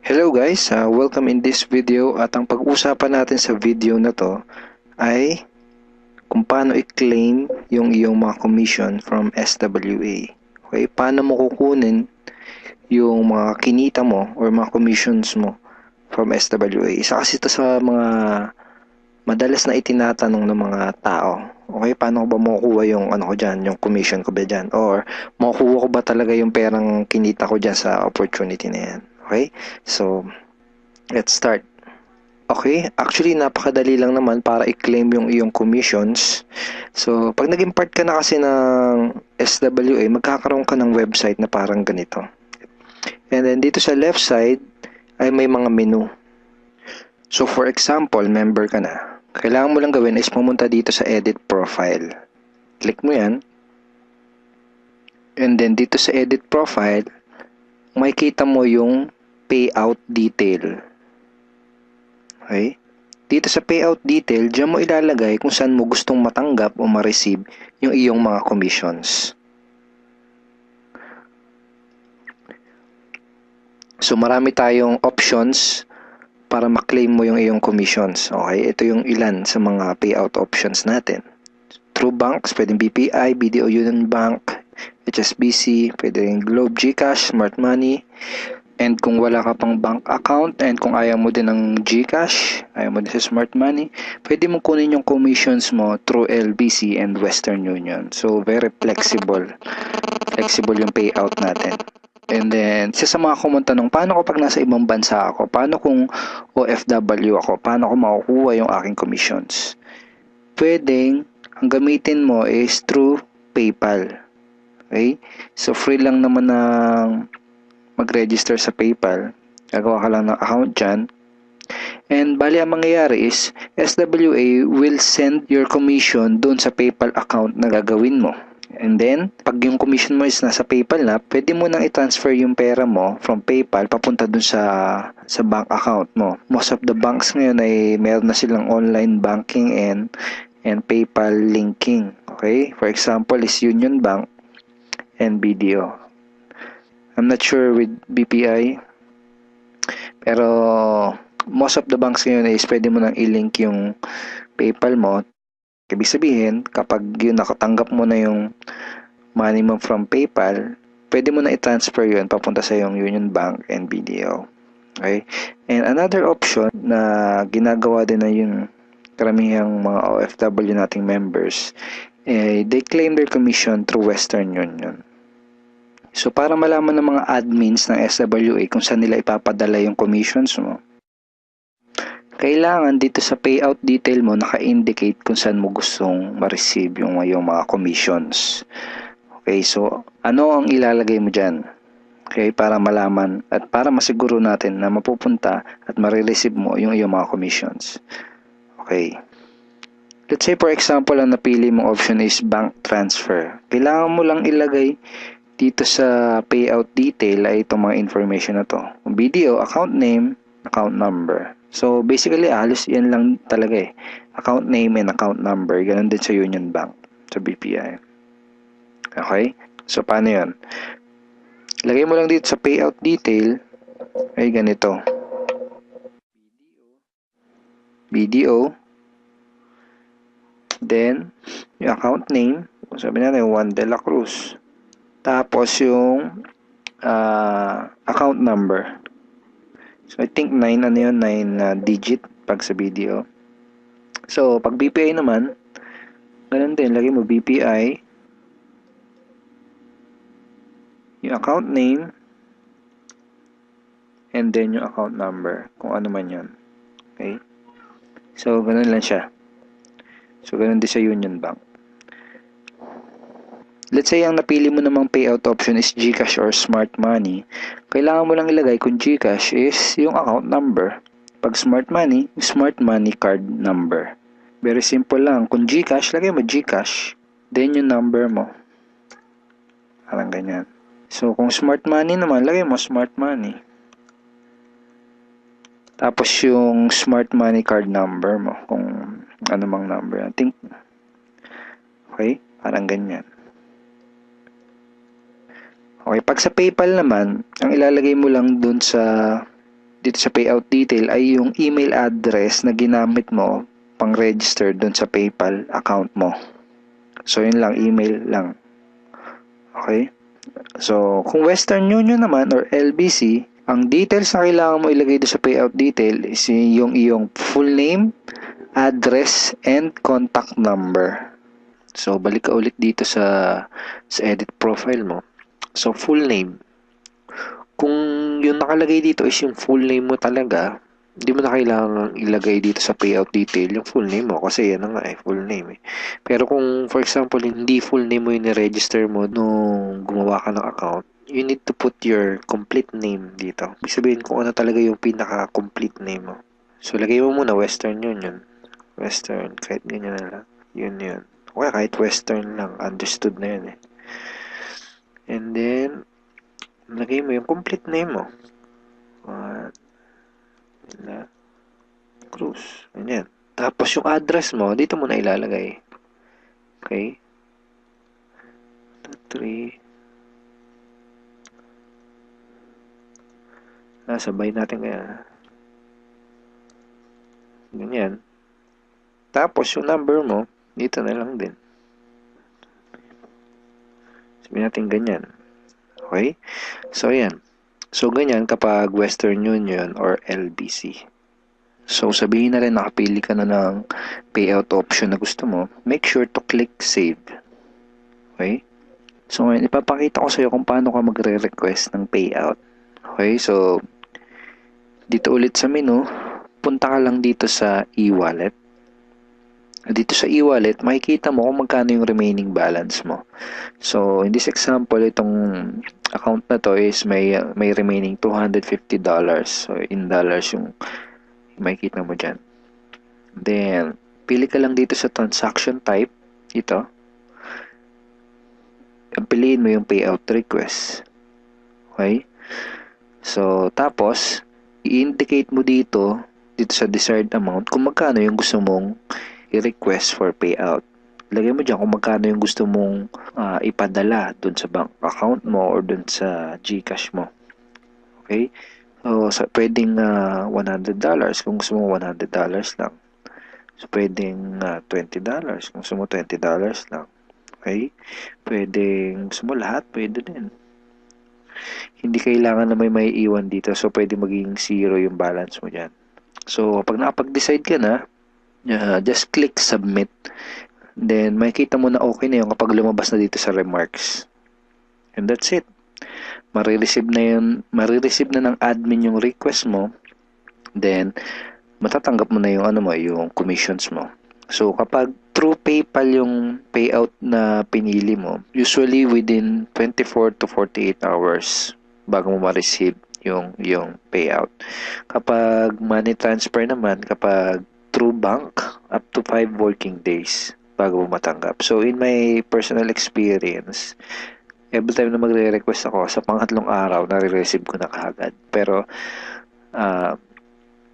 Hello guys, welcome in this video at ang pag-uusapan natin sa video na to ay kung paano i-claim yung iyong mga commission from SWA. Okay, paano mo kukunin yung mga kinita mo or mga commissions mo from SWA. Isa kasi ito sa mga madalas na itinatanong ng mga tao. Okay, paano ko ba makukuha yung ano ko dyan, yung commission ko ba dyan? Or makukuha ko ba talaga yung perang kinita ko dyan sa opportunity na yan? Okay, so let's start. Okay, actually napakadali lang naman para i-claim yung iyong commissions. So, pag naging part ka na kasi ng SWA, magkakaroon ka ng website na parang ganito. And then dito sa left side ay may mga menu. So, for example, member ka na. Kailangan mo lang gawin is pumunta dito sa edit profile. Click mo yan. And then dito sa edit profile, makikita mo yung payout detail. Okay? Dito sa payout detail, diyan mo ilalagay kung saan mo gustong matanggap o ma-receive yung iyong mga commissions. So, marami tayong options para ma-claim mo yung iyong commissions. Okay? Ito yung ilan sa mga payout options natin. Through banks, pwedeng BPI, BDO Union Bank, HSBC, pwedeng Globe, GCash, Smart Money. And kung wala ka pang bank account and kung ayaw mo din ng GCash, ayaw mo din sa Smart Money, pwede mo kunin yung commissions mo through LBC and Western Union. So, very flexible. Flexible yung payout natin. And then, isa sa mga kumuntanong, paano ko pag nasa ibang bansa ako? Paano kung OFW ako? Paano ko makukuha yung aking commissions? Pwedeng, ang gamitin mo is through PayPal. Okay? So, free lang naman ng mag-register sa PayPal. Gagawa ka lang ng account dyan. And bali ang mangyayari is SWA will send your commission doon sa PayPal account na gagawin mo. And then, pag yung commission mo is nasa PayPal na, pwede mo nang i-transfer yung pera mo from PayPal papunta doon sa bank account mo. Most of the banks ngayon ay meron na silang online banking and PayPal linking. Okay? For example, is Union Bank and BDO. I'm not sure with BPI. Pero most of the banks ngayon is pwede mo nang i-link yung PayPal mo. Ibig sabihin, kapag yun nakatanggap mo na yung money mo from PayPal, pwede mo na i-transfer yun papunta sa yung Union Bank and BDO. Okay? And another option na ginagawa din na yung karamihang mga OFW nating members, they claim their commission through Western Union. So, para malaman ng mga admins ng SWA kung saan nila ipapadala yung commissions mo, kailangan dito sa payout detail mo naka-indicate kung saan mo gustong ma-receive yung mga commissions. Okay, so ano ang ilalagay mo dyan? Okay, para malaman at para masiguro natin na mapupunta at ma-receive mo yung iyong mga commissions. Okay. Let's say for example, ang napili mong option is bank transfer. Kailangan mo lang ilagay dito sa payout detail ay itong mga information na to. BDO, account name, account number. So, basically, halos yan lang talaga eh. Account name and account number. Ganun din sa Union Bank, sa BPI. Okay? So, paano yun? Lagay mo lang dito sa payout detail ay ganito. BDO. Then, yung account name. Sabi natin, Juan de la Cruz. Tapos yung account number. So, I think 9 ano yun, 9 digit pag sa BDO. So, pag BPI naman, ganun din, lagay mo BPI, yung account name, and then yung account number, kung ano man yun. Okay? So, ganun lang siya. So, ganun din sa Union Bank. Let's say ang napili mo namang payout option is GCash or Smart Money. Kailangan mo lang ilagay kung GCash is yung account number. Pag Smart Money card number. Very simple lang. Kung GCash, lagay mo GCash. Then yung number mo. Parang ganyan. So kung Smart Money naman, lagay mo Smart Money. Tapos yung Smart Money card number mo. Kung ano mang number. I think. Okay? Parang ganyan. Okay, pag sa PayPal naman, ang ilalagay mo lang dun sa dito sa payout detail ay yung email address na ginamit mo pang-register dun sa PayPal account mo. So, yun lang, email lang. Okay? So, kung Western Union naman or LBC, ang details na kailangan mo ilagay doon sa payout detail is yung iyong full name, address, and contact number. So, balik ka ulit dito sa edit profile mo. So, full name. Kung yung nakalagay dito is yung full name mo talaga, hindi mo na kailangan ilagay dito sa payout detail yung full name mo kasi yan na nga full name Pero kung for example hindi full name mo yung register mo nung gumawa ka ng account, you need to put your complete name dito. Ibig sabihin kung ano talaga yung pinaka-complete name mo. So lagay mo muna Western Union. Western, kahit ganyan na lang. Yun. Okay, kahit Western lang, understood na yun And then, lagay mo yung complete name mo. Cruz. Ganyan. Tapos yung address mo, dito mo na ilalagay. Okay? 2, 3. Sabay natin kaya. Ganyan. Tapos yung number mo, dito na lang din. Sabihin natin ganyan. Okay? So, yan. So, ganyan kapag Western Union or LBC. So, sabihin na rin nakapili ka na ng payout option na gusto mo, make sure to click save. Okay? So, ngayon, ipapakita ko sa iyo kung paano ka magre-request ng payout. Okay? So, dito ulit sa menu, punta ka lang dito sa e-wallet. Dito sa e-wallet, makikita mo kung magkano yung remaining balance mo. So, in this example, itong account na to is may remaining $250. So, in dollars yung makikita mo dyan. Then, pili ka lang dito sa transaction type. Ito. Piliin mo yung payout request. Okay? So, tapos, i-indicate mo dito sa desired amount, kung magkano yung gusto mong i-request for payout. Lagay mo dyan kung magkano yung gusto mong ipadala dun sa bank account mo or dun sa GCash mo. Okay? So, pwedeng $100 kung gusto mo $100 lang. So, pwedeng $20 kung gusto mo $20 lang. Okay? Pwedeng gusto mo lahat, pwede din. Hindi kailangan na may iwan dito. So, pwede maging 0 yung balance mo dyan. So, pag nakapag-decide ka na, just click submit. Then, makikita mo na okay na yun kapag lumabas na dito sa remarks. And that's it. Marireceive na ng admin yung request mo. Then, matatanggap mo na yung yung commissions mo. So, kapag through PayPal yung payout na pinili mo, usually within 24 to 48 hours bago mo ma-receive yung payout. Kapag money transfer naman, kapag through bank, up to 5 working days bago mo matanggap. So, in my personal experience, every time na magre-request ako, sa pangatlong araw, nare-receive ko na kaagad. Pero,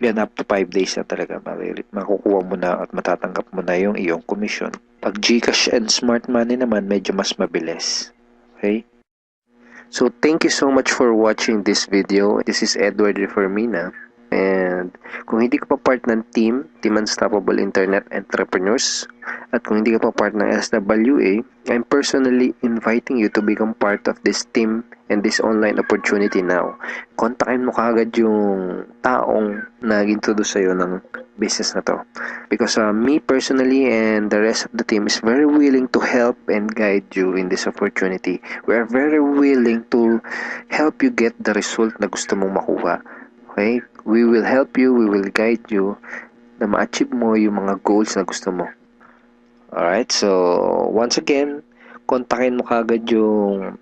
yan, up to 5 days na talaga makukuha mo na at matatanggap mo na yung iyong commission. Pag GCash and Smart Money naman, medyo mas mabilis. Okay? So, thank you so much for watching this video. This is Edward Reformina. And kung hindi ka pa part ng Team Unstoppable Internet Entrepreneurs, at kung hindi ka pa part ng SWA, I'm personally inviting you to become part of this team and this online opportunity now. Kontakin mo kaagad yung taong nag-introduce sa'yo ng business na to. Because me personally and the rest of the team is very willing to help and guide you in this opportunity. We are very willing to help you get the result na gusto mong makuha. Okay? We will help you, we will guide you na ma-achieve mo yung mga goals na gusto mo. Alright, so once again, kontakin mo kagad yung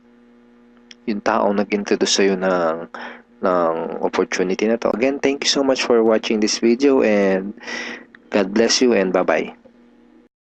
taong nag-introduce sa'yo ng opportunity na to. Again, thank you so much for watching this video and God bless you and bye-bye.